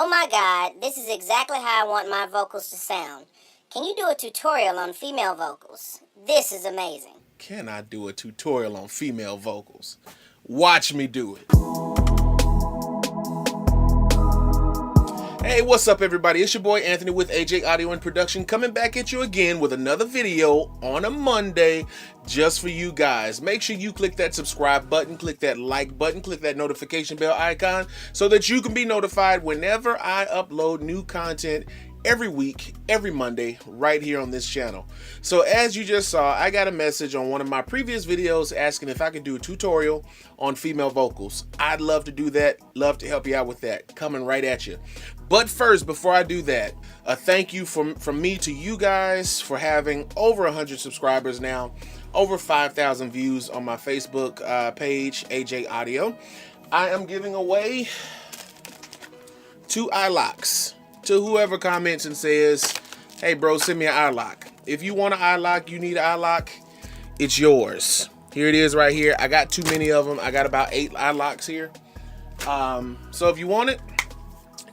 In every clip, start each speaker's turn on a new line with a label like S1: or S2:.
S1: Oh my God, this is exactly how I want my vocals to sound. Can you do a tutorial on female vocals? This is amazing.
S2: Can I do a tutorial on female vocals? Watch me do it. Hey, what's up everybody? It's your boy Anthony with AJ Audio and Production, coming back at you again with another video on a Monday just for you guys. Make sure you click that subscribe button, click that like button, click that notification bell icon so that you can be notified whenever I upload new content every week, every Monday, right here on this channel. So as you just saw, I got a message on one of my previous videos asking if I could do a tutorial on female vocals. I'd love to do that, love to help you out with that, coming right at you. But first, before I do that, a thank you from me to you guys for having over 100 subscribers now, over 5,000 views on my Facebook page, AJ Audio. I am giving away 2 eye locks to whoever comments and says, hey bro, send me an eye lock. If you want an eye lock, you need an eye lock, it's yours. Here it is right here. I got too many of them. I got about 8 eye locks here. So if you want it,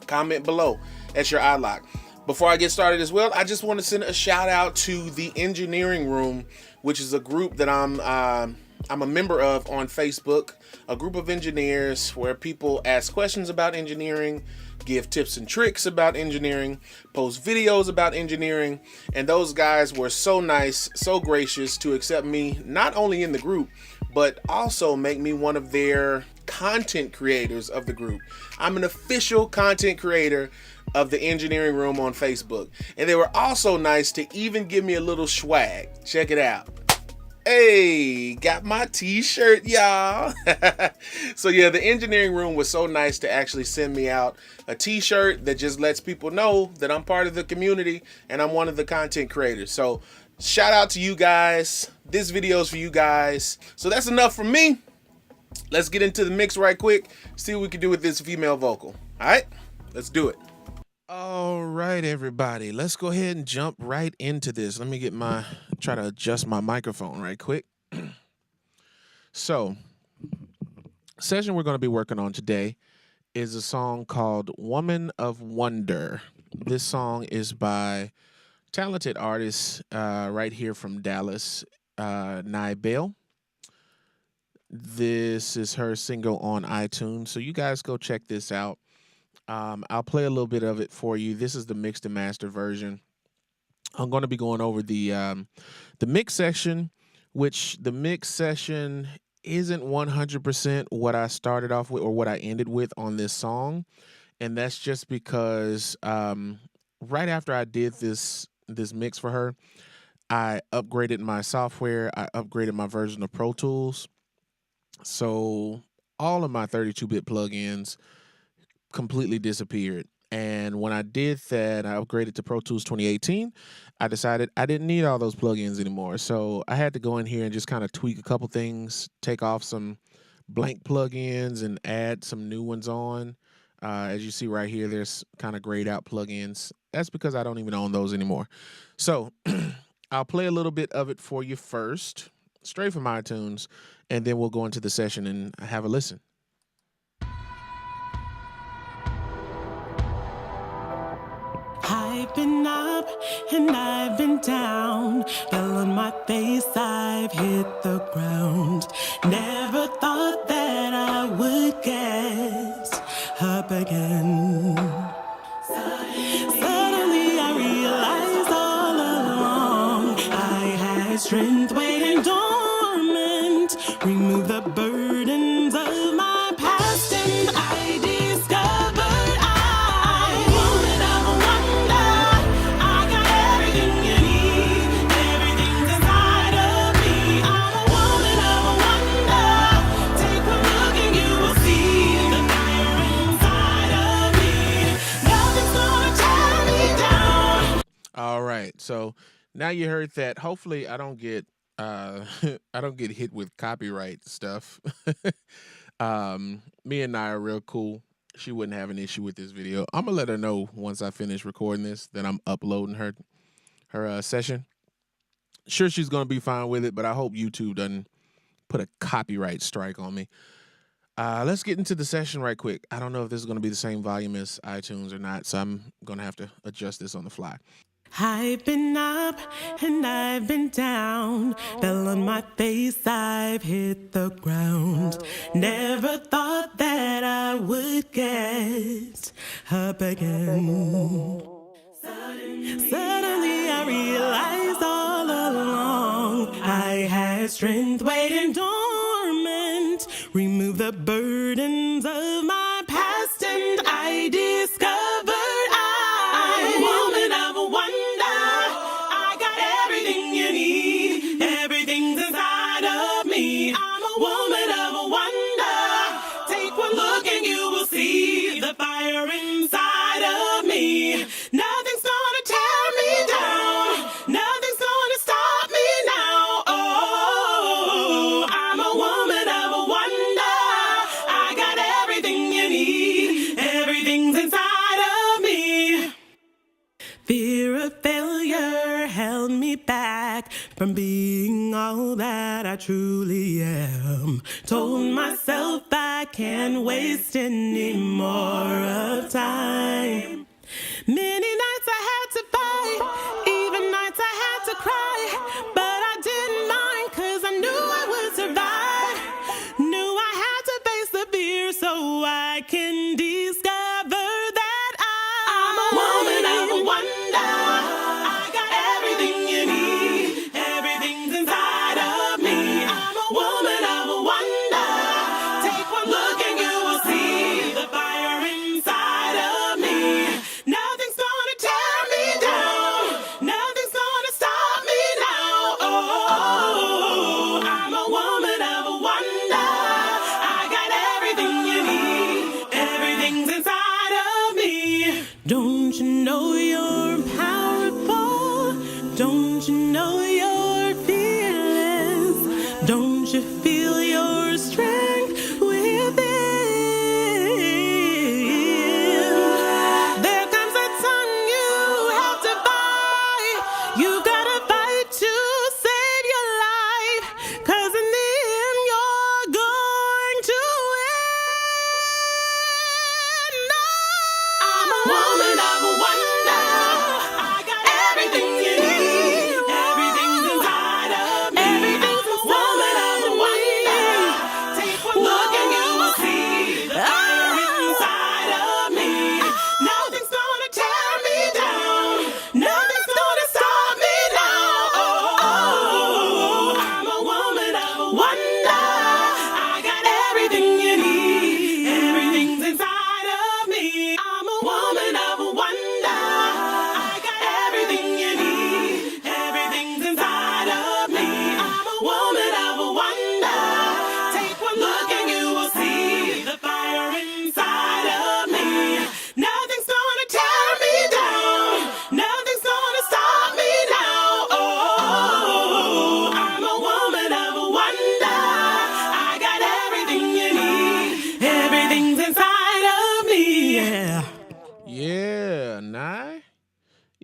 S2: comment below. That's your eye lock. Before I get started as well, I just want to send a shout out to the Engineering Room, which is a group that I'm a member of on Facebook, a group of engineers where people ask questions about engineering, give tips and tricks about engineering, post videos about engineering, and those guys were so nice, so gracious to accept me not only in the group, but also make me one of their content creators of the group. I'm an official content creator of the Engineering Room on Facebook, and they were also nice to even give me a little swag. Check it out. Hey, got my t-shirt, y'all. So yeah, the Engineering Room was so nice to actually send me out a t-shirt that just lets people know that I'm part of the community and I'm one of the content creators. So shout out to you guys. This video is for you guys. So that's enough from me. Let's get into the mix right quick. See what we can do with this female vocal. All right, let's do it. All right, everybody, let's go ahead and jump right into this. Let me get try to adjust my microphone right quick. So, session we're going to be working on today is a song called Woman of Wonder. This song is by talented artist right here from Dallas, Nye Bell. This is her single on iTunes, so you guys go check this out. I'll play a little bit of it for you. This is the mixed and master version. I'm going to be going over the mix section, which the mix session isn't 100% what I started off with or what I ended with on this song, and that's just because right after I did this mix for her, I upgraded my software. I upgraded my version of Pro Tools, so all of my 32-bit plugins completely disappeared. And when I did that, I upgraded to Pro Tools 2018. I decided I didn't need all those plugins anymore. So I had to go in here and just kind of tweak a couple things, take off some blank plugins and add some new ones on. As you see right here, there's kind of grayed out plugins. That's because I don't even own those anymore. So I'll play a little bit of it for you first, straight from iTunes, and then we'll go into the session and have a listen.
S3: I've been up and I've been down. Fell on my face, I've hit the ground. Never thought that I would get up again. Suddenly I realized all along I had strength waiting dormant. Remove the burdens of my past and I discovered
S2: All right, so now you heard that. Hopefully, I don't get I don't get hit with copyright stuff. Me and Nia are real cool. She wouldn't have an issue with this video. I'm gonna let her know once I finish recording this that I'm uploading her session. Sure, she's gonna be fine with it, but I hope YouTube doesn't put a copyright strike on me. Let's get into the session right quick. I don't know if this is going to be the same volume as iTunes or not, so I'm going to have to adjust this on the fly.
S3: I've been up and I've been down. Fell on my face, I've hit the ground. Never thought that I would get up again. Suddenly I realized all along I had strength waiting dormant. Remove the burdens of my past and I discovered I'm a woman of wonder. I got everything you need. Everything's inside of me. I'm a woman of wonder. Take one look and you will see the fire inside of me. Nothing's gonna tear me down. Nothing's gonna stop me now. Oh, I'm a woman of wonder. I got everything you need. Everything's inside of me. Fear of failure held me back from being all that I truly am. Told myself I can't waste any more of time. Many nights I had to fight, even nights I had to cry, but I didn't mind 'cause I knew I would survive. Knew I had to face the fear so I can discover that I'm a woman of wonder. I got everything you need. Everything's inside of me. I'm a woman of wonder. Take one look and you will see the fire inside of me. Nothing's gonna tear me down. Nothing's gonna stop me now. Oh, I'm a woman of wonder. I got everything you need. Everything's inside of me. Don't you know you're powerful? Don't you know you're fearless? Don't you feel your strength within? There comes a time you have to fight. You gotta fight to save your life. 'Cause in the end you're going to win. I'm a woman of wonder. I got everything you need. Everything's inside of me. Everything's a woman of wonder. Take one look and you will see the fire inside of me. Nothing's gonna tear me down. Nothing's gonna stop me now. Oh, I'm a woman of wonder. I got everything you need. Everything's inside of me. I'm a woman of wonder. I got everything you need. Everything's inside of me. I'm a woman of wonder. Take one look and you will see the fire inside of me. Nothing's gonna tear me down. Nothing's gonna stop me now. Oh, I'm a woman of wonder. I got everything you need. Everything's inside of me. Yeah.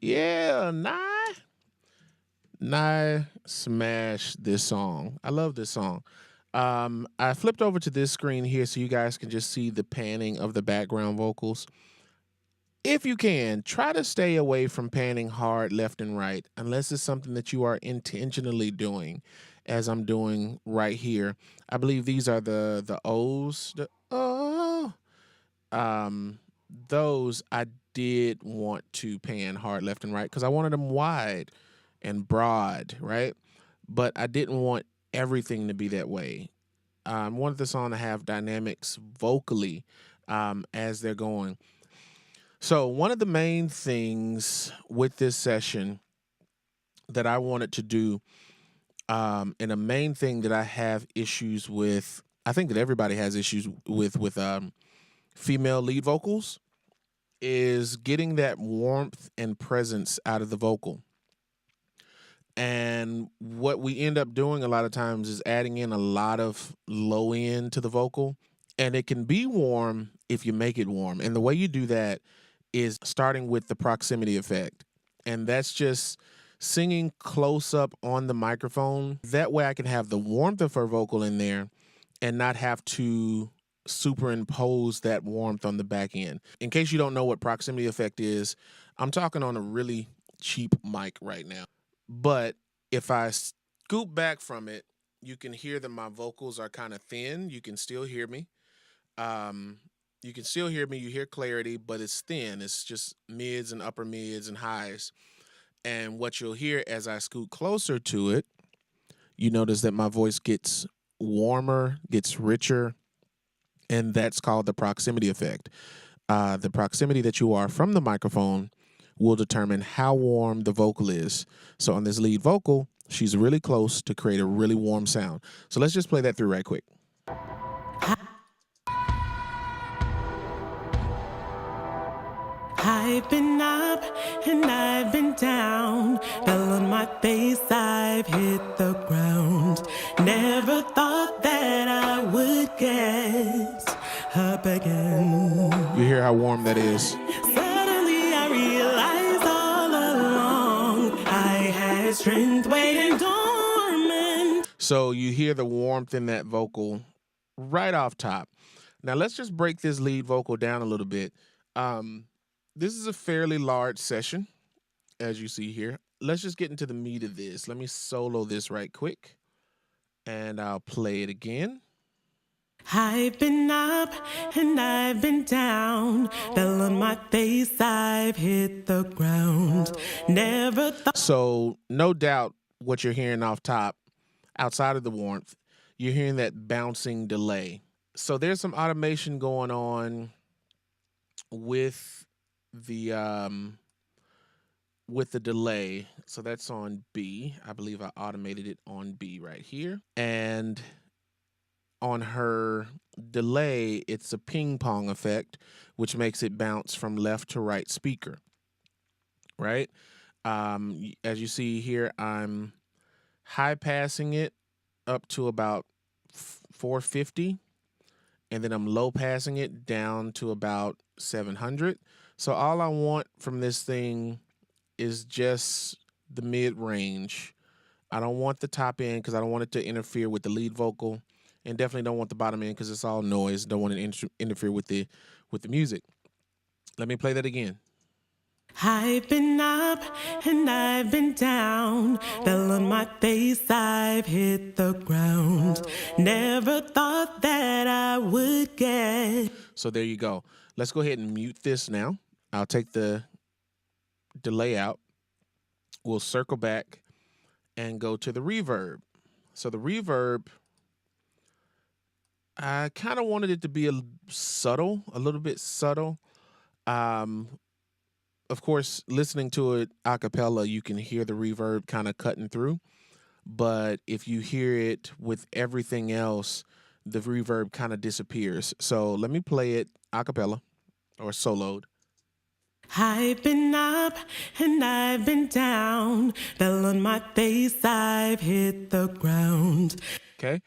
S2: Yeah, Nye smashed this song. I love this song. I flipped over to this screen here so you guys can just see the panning of the background vocals. If you can, try to stay away from panning hard left and right, unless it's something that you are intentionally doing, as I'm doing right here. I believe these are the O's. Those I did want to pan hard left and right because I wanted them wide and broad, right? But I didn't want everything to be that way. I wanted the song to have dynamics vocally as they're going. So one of the main things with this session that I wanted to do, and a main thing that I have issues with, I think that everybody has issues with female lead vocals, is getting that warmth and presence out of the vocal. And what we end up doing a lot of times is adding in a lot of low end to the vocal. And it can be warm if you make it warm. And the way you do that is starting with the proximity effect. And that's just singing close up on the microphone. That way I can have the warmth of her vocal in there and not have to superimpose that warmth on the back end. In case you don't know what proximity effect is, I'm talking on a really cheap mic right now. But if I scoop back from it, you can hear that my vocals are kind of thin. You can still hear me. You can still hear me. You hear clarity, but it's thin. It's just mids and upper mids and highs. And what you'll hear as I scoot closer to it, you notice that my voice gets warmer, gets richer, and that's called the proximity effect. The proximity that you are from the microphone will determine how warm the vocal is. So on this lead vocal, she's really close to create a really warm sound. So let's just play that through right quick.
S3: I've been up and I've been down, fell on my face, I've hit the ground. Never thought that I would get up again.
S2: You hear how warm that is?
S3: Suddenly I realized all along I had strength waiting dormant.
S2: So you hear the warmth in that vocal right off top. Now let's just break this lead vocal down a little bit. This is a fairly large session, as you see here. Let's just get into the meat of this. Let me solo this right quick, and I'll play it again.
S3: I've been up and I've been down, fell on my face, I've hit the ground. Never thought.
S2: So no doubt what you're hearing off top, outside of the warmth, you're hearing that bouncing delay. So there's some automation going on with the delay. So that's on B. I believe I automated it on B right here. And on her delay, it's a ping pong effect, which makes it bounce from left to right speaker, right? As you see here, I'm high passing it up to about 450, and then I'm low passing it down to about 700. So all I want from this thing is just the mid-range. I don't want the top end because I don't want it to interfere with the lead vocal, and definitely don't want the bottom end because it's all noise. Don't want it to interfere with the music. Let me play that again.
S3: I've been up and I've been down, fell on my face, I've hit the ground. Never thought that I would get.
S2: So there you go. Let's go ahead and mute this now. I'll take the delay out. We'll circle back and go to the reverb. So the reverb, I kind of wanted it to be a little bit subtle. Of course, listening to it a cappella, you can hear the reverb kind of cutting through. But if you hear it with everything else, the reverb kind of disappears. So let me play it a cappella or soloed.
S3: I've been up and I've been down, fell on my face, I've hit the ground.
S2: Okay.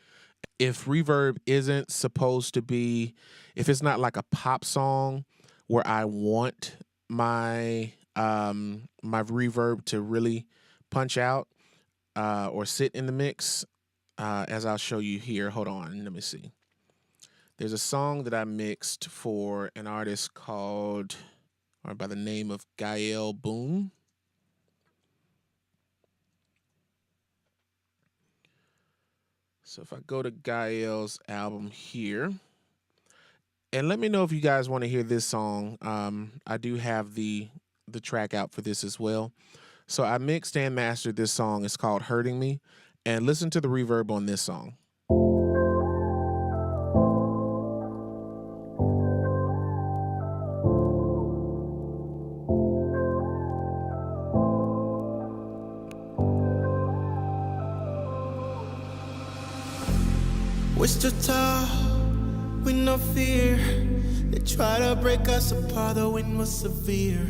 S2: If reverb isn't supposed to be, if it's not like a pop song where I want my my reverb to really punch out or sit in the mix, as I'll show you here. Hold on, let me see. There's a song that I mixed for an artist called, or by the name of Gael Boone. So if I go to Gael's album here, and let me know if you guys want to hear this song. I do have the track out for this as well. So I mixed and mastered this song. It's called Hurting Me. And listen to the reverb on this song.
S4: We're still tall, with no fear. They try to break us apart, the wind was severe.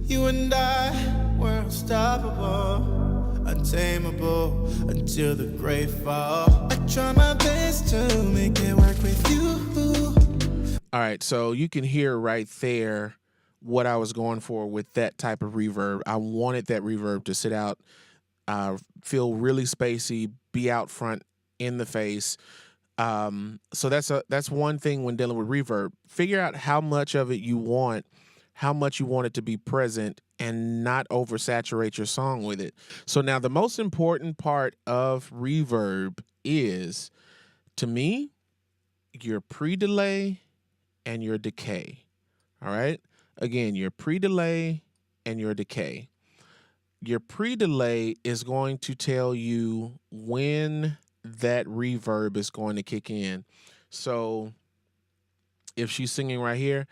S4: You and I were unstoppable, untamable, until the great fall. I try my best to make it work with you.
S2: All right, so you can hear right there what I was going for with that type of reverb. I wanted that reverb to sit out, feel really spacey, be out front in the face. So that's one thing when dealing with reverb. Figure out how much of it you want, how much you want it to be present, and not oversaturate your song with it. So now the most important part of reverb is, to me, your pre-delay and your decay. All right? Again, your pre-delay and your decay. Your pre-delay is going to tell you when that reverb is going to kick in. So if she's singing right here,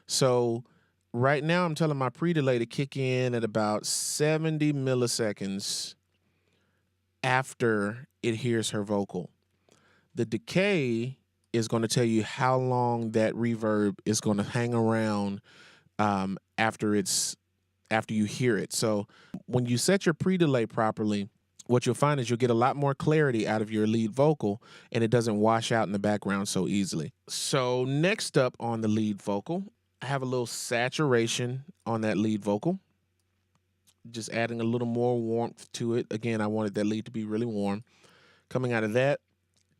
S2: so right now I'm telling my pre-delay to kick in at about 70 milliseconds after it hears her vocal. The decay is going to tell you how long that reverb is going to hang around after you hear it. So when you set your pre-delay properly, what you'll find is you'll get a lot more clarity out of your lead vocal, and it doesn't wash out in the background so easily. So next up on the lead vocal, I have a little saturation on that lead vocal, just adding a little more warmth to it. Again, I wanted that lead to be really warm. Coming out of that,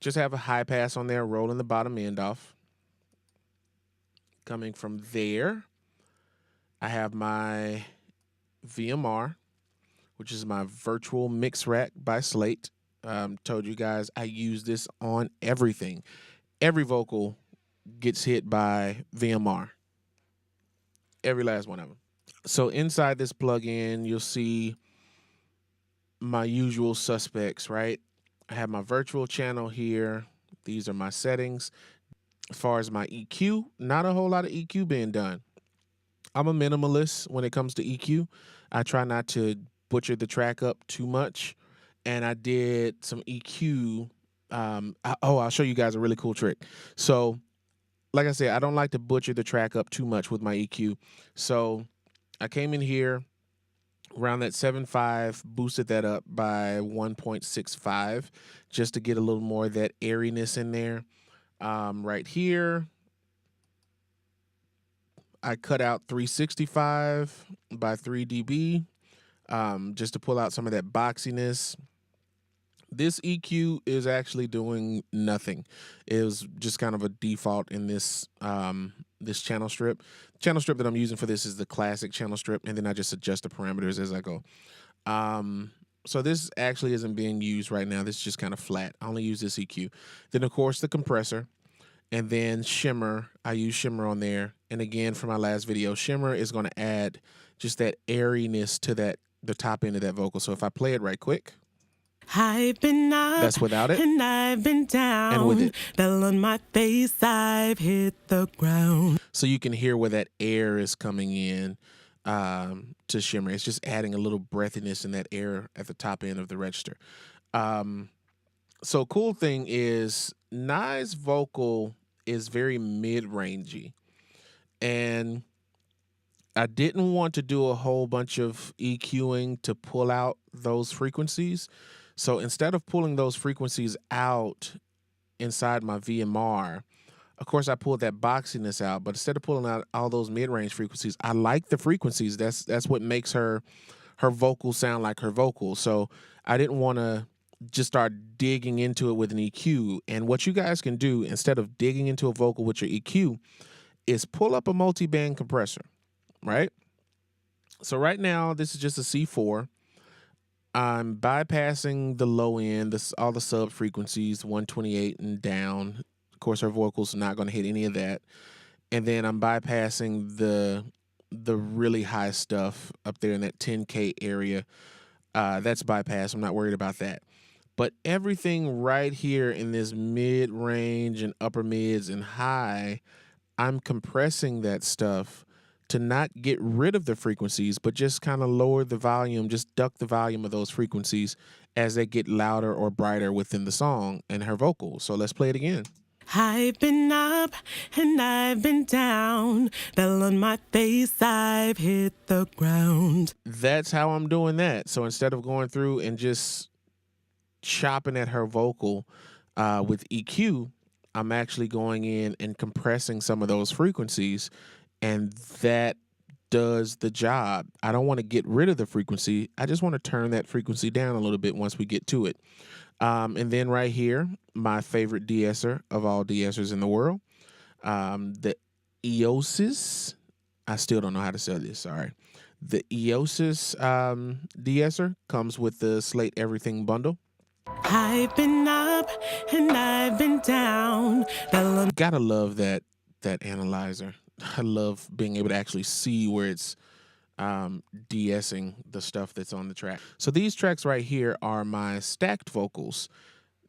S2: just have a high pass on there, rolling the bottom end off. Coming from there, I have my VMR, which is my virtual mix rack by Slate. Told you guys I use this on everything. Every vocal gets hit by VMR. Every last one of them. So inside this plugin, you'll see my usual suspects, right? I have my virtual channel here. These are my settings. As far as my EQ, not a whole lot of EQ being done. I'm a minimalist when it comes to EQ. I try not to butcher the track up too much. And I did some EQ. I'll show you guys a really cool trick. So, like I said, I don't like to butcher the track up too much with my EQ. So I came in here around that 7.5, boosted that up by 1.65 just to get a little more of that airiness in there. Right here, I cut out 365 by 3 dB just to pull out some of that boxiness. This EQ is actually doing nothing. It was just kind of a default in this this channel strip. The channel strip that I'm using for this is the classic channel strip, and then I just adjust the parameters as I go. So this actually isn't being used right now. This is just kind of flat. I only use this EQ. Then, of course, the compressor. And then shimmer. I use shimmer on there. And again, for my last video, shimmer is going to add just that airiness to the top end of that vocal. So if I play it right quick.
S3: I've been up,
S2: that's without it.
S3: And I've been down.
S2: And with it.
S3: Fell on my face, I've hit the ground.
S2: So you can hear where that air is coming in to shimmer. It's just adding a little breathiness in that air at the top end of the register. So cool thing is Nye's vocal is very mid-rangey. And I didn't want to do a whole bunch of EQing to pull out those frequencies. So instead of pulling those frequencies out inside my VMR, of course I pulled that boxiness out, but instead of pulling out all those mid-range frequencies, I like the frequencies. That's what makes her vocal sound like her vocal. So I didn't want to just start digging into it with an EQ. And what you guys can do instead of digging into a vocal with your EQ is pull up a multiband compressor, right? So right now, this is just a C4. I'm bypassing the low end, all the sub frequencies, 128 and down. Of course, her vocals are not going to hit any of that. And then I'm bypassing the really high stuff up there in that 10K area. That's bypassed. I'm not worried about that. But everything right here in this mid-range and upper mids and high, I'm compressing that stuff to not get rid of the frequencies, but just kind of lower the volume, just duck the volume of those frequencies as they get louder or brighter within the song and her vocals. So let's play it again.
S3: I've been up and I've been down. Fell on my face, I've hit the ground.
S2: That's how I'm doing that. So instead of going through and just chopping at her vocal with EQ, I'm actually going in and compressing some of those frequencies, and that does the job. I don't want to get rid of the frequency. I just want to turn that frequency down a little bit once we get to it. And then right here, my favorite de-esser of all de-essers in the world, the Eosis. I still don't know how to say this, sorry. The Eosis de-esser comes with the Slate Everything bundle.
S3: I've been up and I've been down.
S2: Gotta love that analyzer. I love being able to actually see where it's de-essing the stuff that's on the track. So these tracks right here are my stacked vocals.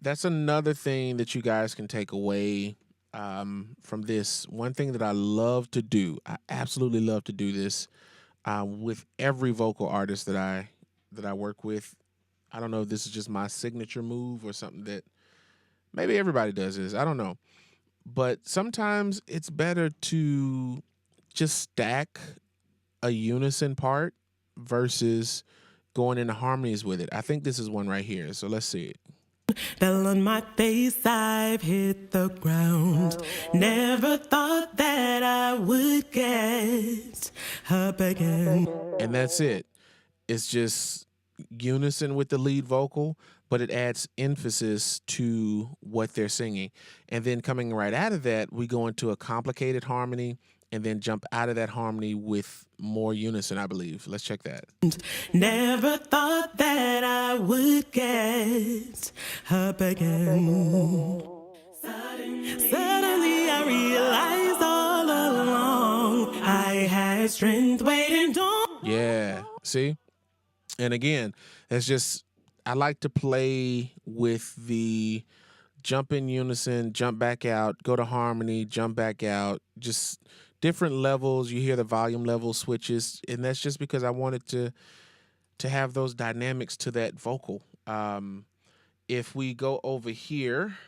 S2: That's another thing that you guys can take away from this. One thing that I love to do, I absolutely love to do this with every vocal artist that I work with. I don't know if this is just my signature move or something that maybe everybody does this. I don't know. But sometimes it's better to just stack a unison part versus going into harmonies with it. I think this is one right here. So let's see it.
S3: Fell on my face, I've hit the ground. Never thought that I would get up again.
S2: And that's it. It's just unison with the lead vocal, but it adds emphasis to what they're singing. And then coming right out of that, we go into a complicated harmony and then jump out of that harmony with more unison, I believe. Let's check that.
S3: Never thought that I would get up again. Suddenly I realized all along I had strength waiting on.
S2: Yeah, see? And again, it's just, I like to play with the jump in unison, jump back out, go to harmony, jump back out, just different levels. You hear the volume level switches, and that's just because I wanted to have those dynamics to that vocal. If we go over here,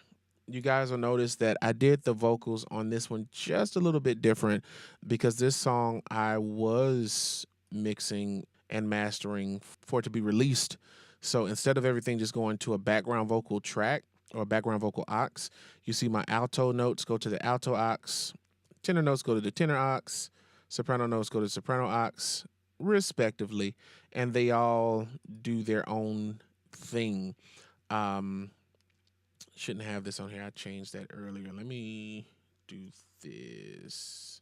S2: you guys will notice that I did the vocals on this one just a little bit different because this song I was mixing and mastering for it to be released. So instead of everything just going to a background vocal track or a background vocal aux, you see my alto notes go to the alto aux, tenor notes go to the tenor aux, soprano notes go to soprano aux, respectively, and they all do their own thing. Shouldn't have this on here. I changed that earlier. Let me do this.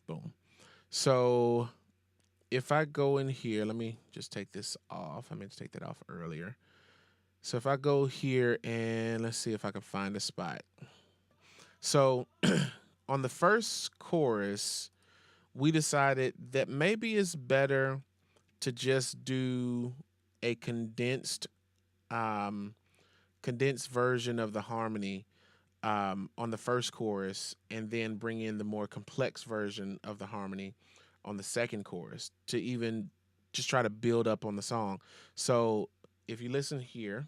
S2: Boom. So if I go in here, let me just take this off. I meant to take that off earlier. So if I go here and let's see if I can find a spot. So on the first chorus, we decided that maybe it's better to just do a condensed version of the harmony on the first chorus and then bring in the more complex version of the harmony on the second chorus to even just try to build up on the song. So if you listen here,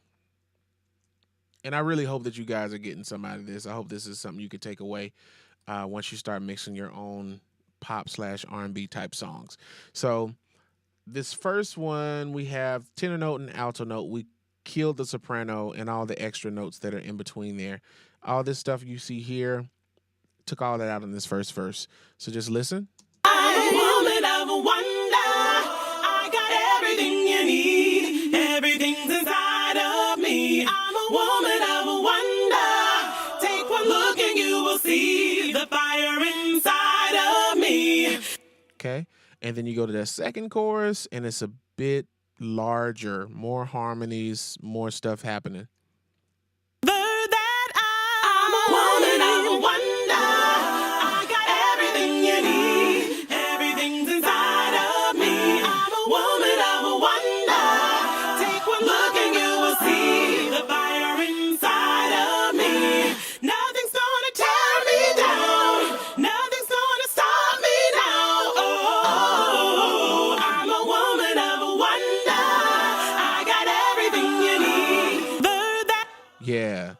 S2: and I really hope that you guys are getting some out of this. I hope this is something you could take away once you start mixing your own pop/R&B type songs. So this first one, we have tenor note and alto note. We killed the soprano and all the extra notes that are in between there. All this stuff you see here, took all that out in this first verse. So just listen.
S3: I'm a woman of wonder. I got everything you need. Everything's inside of me. I'm a woman of wonder. Take one look and you will see the fire inside of me.
S2: Okay. And then you go to that second chorus and it's a bit larger, more harmonies, more stuff happening.
S3: I'm a woman of wonder. I got everything you need. Everything's inside of me. I'm a woman of wonder. Take one look and you will see the fire inside of me. Nothing's gonna tear me down. Nothing's gonna stop me now. Oh, I'm a woman of wonder. I got everything you need.
S2: Yeah.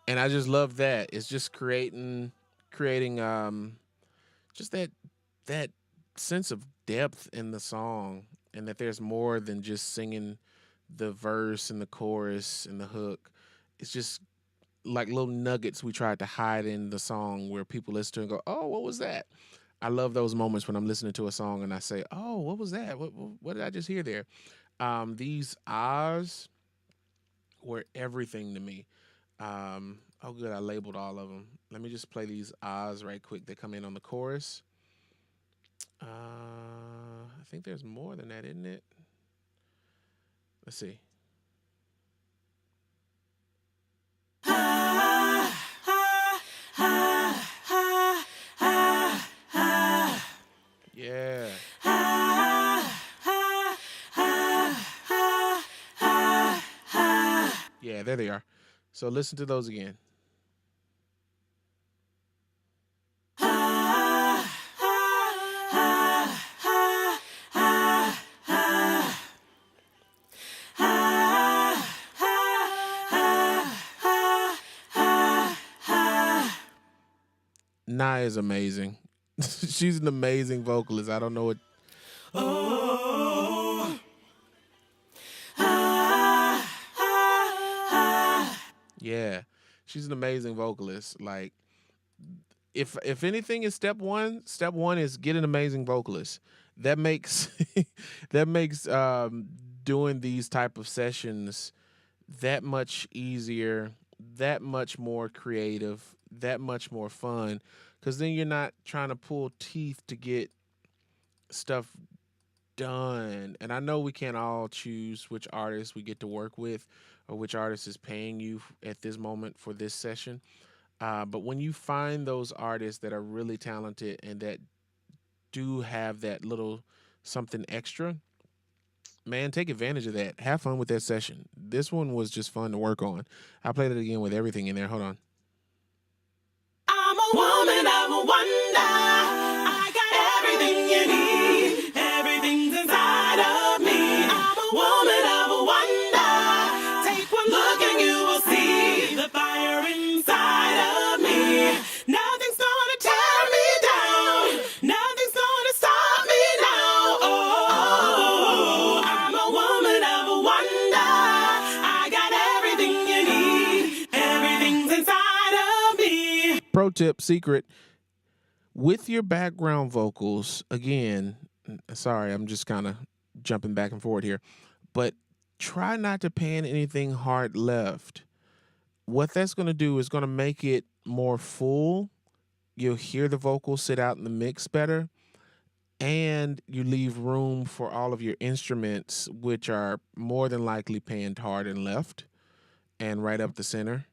S2: And I just love that. It's just creating just that sense of depth in the song, and that there's more than just singing the verse and the chorus and the hook. It's just like little nuggets we tried to hide in the song where people listen to and go, oh, what was that? I love those moments when I'm listening to a song and I say, "Oh, what was that? What did I just hear there?" These ahs were everything to me. Oh, good, I labeled all of them. Let me just play these ahs right quick. They come in on the chorus. I think there's more than that, isn't it? Let's see. Yeah. Yeah, there they are. So listen to those again. Nye is amazing. She's an amazing vocalist. I don't know what. Yeah, she's an amazing vocalist. Like, if anything is step one is get an amazing vocalist. That makes that makes doing these type of sessions that much easier, that much more creative, that much more fun, because then you're not trying to pull teeth to get stuff done. And I know we can't all choose which artist we get to work with or which artist is paying you at this moment for this session. But when you find those artists that are really talented and that do have that little something extra, man, take advantage of that. Have fun with that session. This one was just fun to work on. I played it again with everything in there. Hold on.
S3: I'm a woman of wonder. I got everything you need. Everything's inside of me. I'm a woman of wonder. Take one look and you will see the fire inside of me. Nothing's gonna tear me down. Nothing's gonna stop me now. Oh, I'm a woman of wonder. I got everything you need. Everything's inside of me.
S2: Pro tip, secret. With your background vocals, again, sorry, I'm just kind of jumping back and forward here, but try not to pan anything hard left. What that's going to do is going to make it more full. You'll hear the vocals sit out in the mix better, and you leave room for all of your instruments, which are more than likely panned hard and left and right up the center.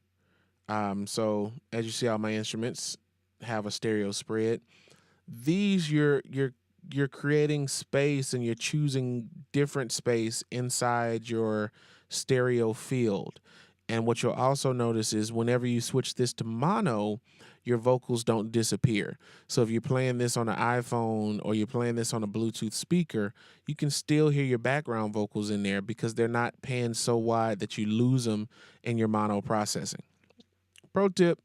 S2: So as you see, all my instruments have a stereo spread. These you're creating space and you're choosing different space inside your stereo field. And what you'll also notice is whenever you switch this to mono, your vocals don't disappear. So if you're playing this on an iPhone or you're playing this on a Bluetooth speaker, you can still hear your background vocals in there because they're not panned so wide that you lose them in your mono processing. Pro tip,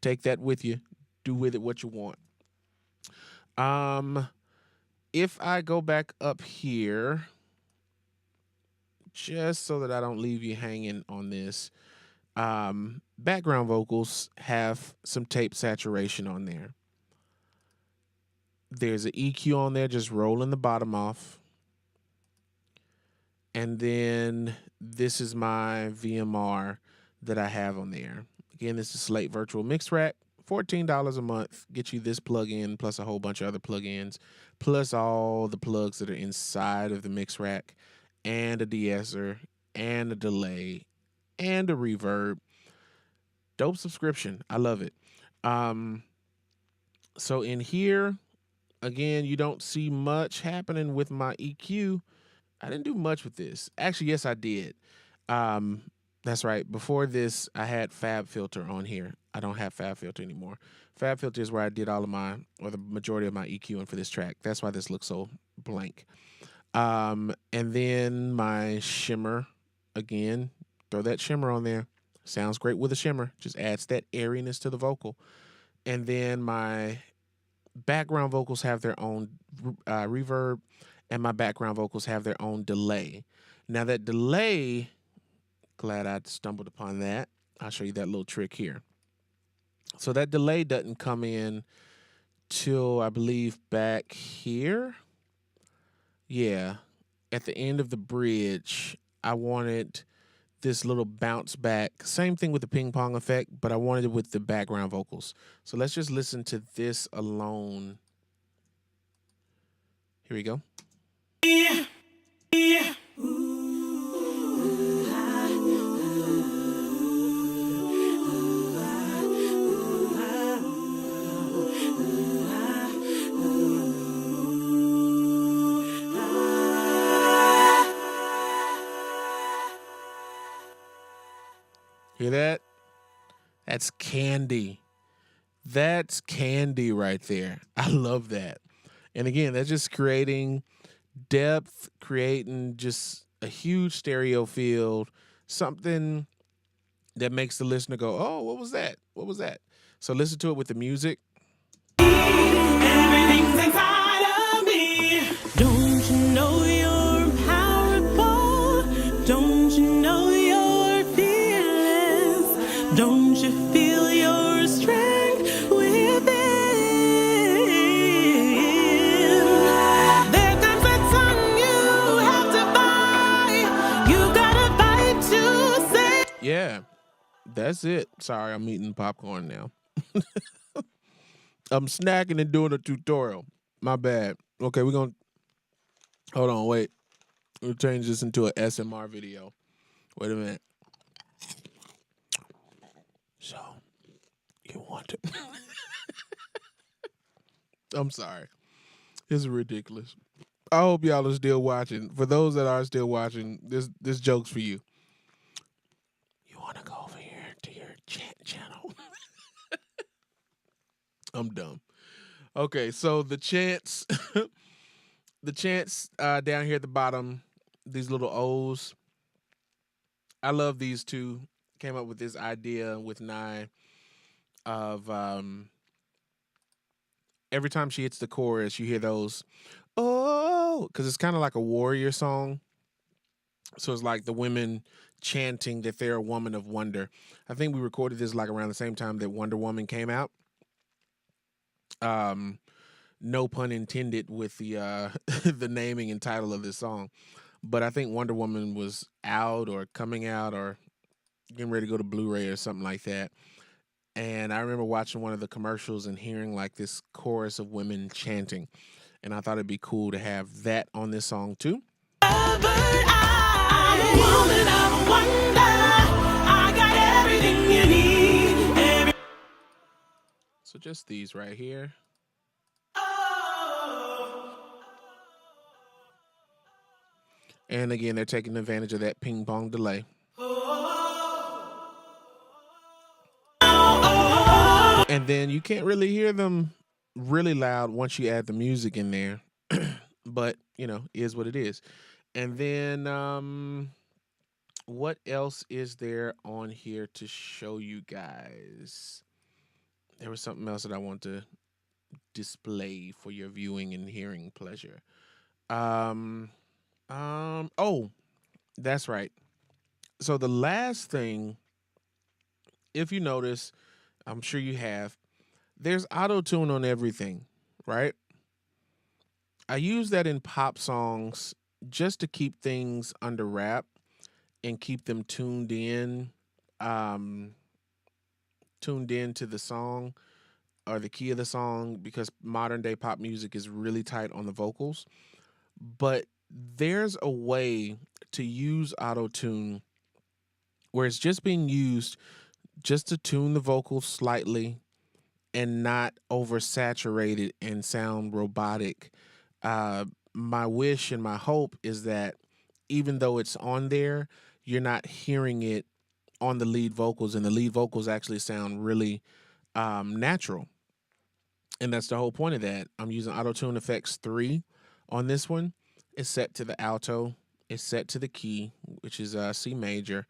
S2: take that with you. Do with it what you want. If I go back up here, just so that I don't leave you hanging on this, background vocals have some tape saturation on there. There's an EQ on there, just rolling the bottom off. And then this is my VMR that I have on there. Again, this is Slate Virtual Mix Rack. $14 a month, get you this plug-in plus a whole bunch of other plug-ins, plus all the plugs that are inside of the mix rack, and a de-esser, and a delay, and a reverb. Dope subscription. I love it. So in here, again, you don't see much happening with my EQ. I didn't do much with this. Actually, yes, I did. That's right. Before this, I had Fab Filter on here. I don't have Fab Filter anymore. Fab Filter is where I did all of my, or the majority of my EQing for this track. That's why this looks so blank. And then my shimmer, again, throw that shimmer on there. Sounds great with a shimmer. Just adds that airiness to the vocal. And then my background vocals have their own reverb, and my background vocals have their own delay. Now that delay, glad I stumbled upon that. I'll show you that little trick here. So that delay doesn't come in till I believe back here. Yeah, at the end of the bridge, I wanted this little bounce back. Same thing with the ping pong effect, but I wanted it with the background vocals. So let's just listen to this alone. Here we go. Hear that? That's candy. That's candy right there. I love that. And again, that's just creating depth, creating just a huge stereo field, something that makes the listener go, oh, what was that? What was that? So listen to it with the music.
S3: Everything's inside of me. Don't you know you're powerful? Don't you know you're fearless? Don't you feel your strength within? There comes a time you have to fight. You gotta fight to save.
S2: Yeah, that's it. Sorry, I'm eating popcorn now. I'm snacking and doing a tutorial. My bad. Okay, we're going to... Hold on, wait. We'll change this into an SMR video. Wait a minute. So, you want to... I'm sorry. This is ridiculous. I hope y'all are still watching. For those that are still watching, this joke's for you. You want to go over here to your channel? I'm dumb. Okay, so the chants, the chants down here at the bottom, these little O's. I love these two. Came up with this idea with Nye of every time she hits the chorus, you hear those, oh, because it's kind of like a warrior song. So it's like the women chanting that they're a woman of wonder. I think we recorded this like around the same time that Wonder Woman came out. No pun intended with the the naming and title of this song, but I think Wonder Woman was out or coming out or getting ready to go to Blu-ray or something like that. And I remember watching one of the commercials and hearing like this chorus of women chanting, and I thought it'd be cool to have that on this song too.
S3: I'm a woman of wonder. I got everything you need.
S2: So just these right here. And again, they're taking advantage of that ping pong delay. And then you can't really hear them really loud once you add the music in there. But, you know, is what it is. And then what else is there on here to show you guys? There was something else that I want to display for your viewing and hearing pleasure. Oh, that's right. So the last thing, if you notice, I'm sure you have, there's auto-tune on everything, right? I use that in pop songs just to keep things under wrap and keep them tuned in to the song or the key of the song, because modern day pop music is really tight on the vocals. But there's a way to use auto-tune where it's just being used just to tune the vocals slightly and not oversaturated and sound robotic. My wish and my hope is that even though it's on there, you're not hearing it on the lead vocals, and the lead vocals actually sound really natural. And that's the whole point of that. I'm using Auto-Tune Effects 3 on this one. It's set to the alto. It's set to the key, which is C major.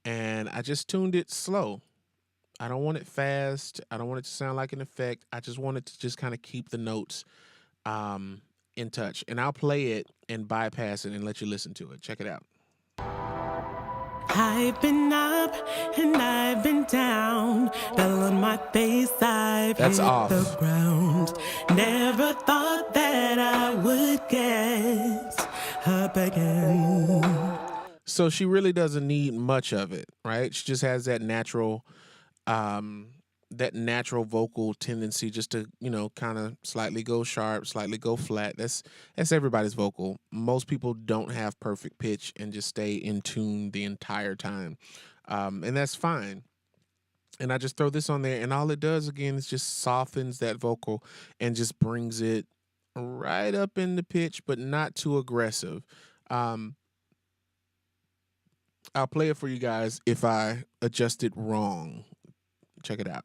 S2: And I just tuned it slow. I don't want it fast. I don't want it to sound like an effect. I just want it to just kind of keep the notes in touch. And I'll play it and bypass it and let you listen to it. Check it out.
S3: I've been up and I've been down, fell on my face, I've
S2: That's
S3: hit
S2: off.
S3: the ground. Never thought that I would get up again.
S2: So she really doesn't need much of it, right? She just has that natural vocal tendency just to, kind of slightly go sharp, slightly go flat. That's everybody's vocal. Most people don't have perfect pitch and just stay in tune the entire time. And that's fine. And I just throw this on there, and all it does, again, is just softens that vocal and just brings it right up in the pitch, but not too aggressive. I'll play it for you guys if I adjust it wrong. Check it out.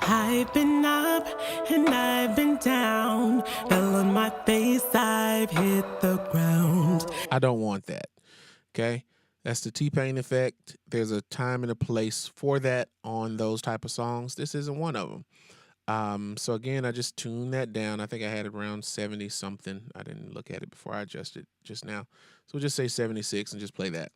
S3: I've been up and I've been down, fell on my face, I've hit the ground.
S2: I don't want that, okay? That's the T-Pain effect. There's a time and a place for that on those type of songs. This isn't one of them. So again, I just tuned that down. I think I had it around 70 something. I didn't look at it before I adjusted just now. So we'll just say 76 and just play that.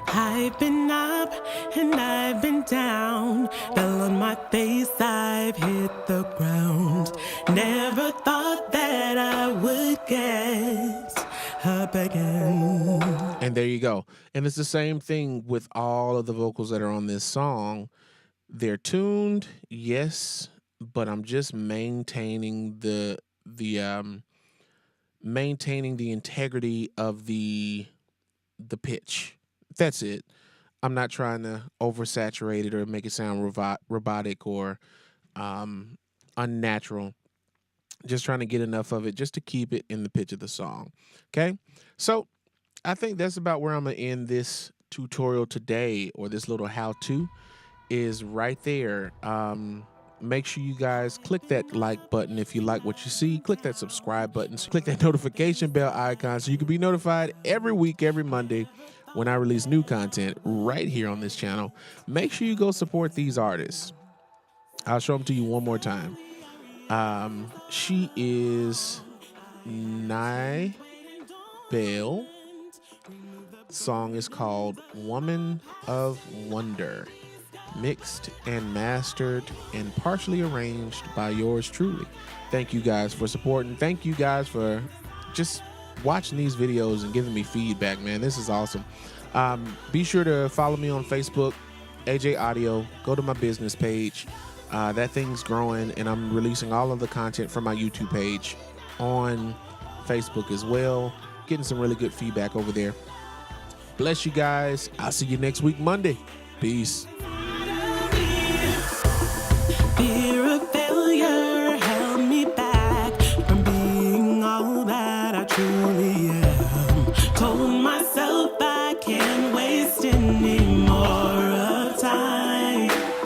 S3: I've been up and I've been down, fell on my face, I've hit the ground. Never thought that I would get up again.
S2: And there you go. And it's the same thing with all of the vocals that are on this song. They're tuned, yes, but I'm just maintaining the integrity of the pitch. That's it. I'm not trying to oversaturate it or make it sound robotic or unnatural. Just trying to get enough of it just to keep it in the pitch of the song. Okay? So I think that's about where I'm going to end this tutorial today, or this little how-to is right there. Make sure you guys click that like button if you like what you see. Click that subscribe button. Click that notification bell icon so you can be notified every week, every Monday when I release new content right here on this channel. Make sure you go support these artists. I'll show them to you one more time. She is Nye Bell. The song is called Woman of Wonder. Mixed and mastered and partially arranged by yours truly. Thank you guys for supporting. Thank you guys for just watching these videos and giving me feedback, man. This is awesome. Be sure to follow me on Facebook, AJ Audio. Go to my business page. That thing's growing, and I'm releasing all of the content from my YouTube page on Facebook as well. Getting some really good feedback over there. Bless you guys. I'll see you next week, Monday. Peace.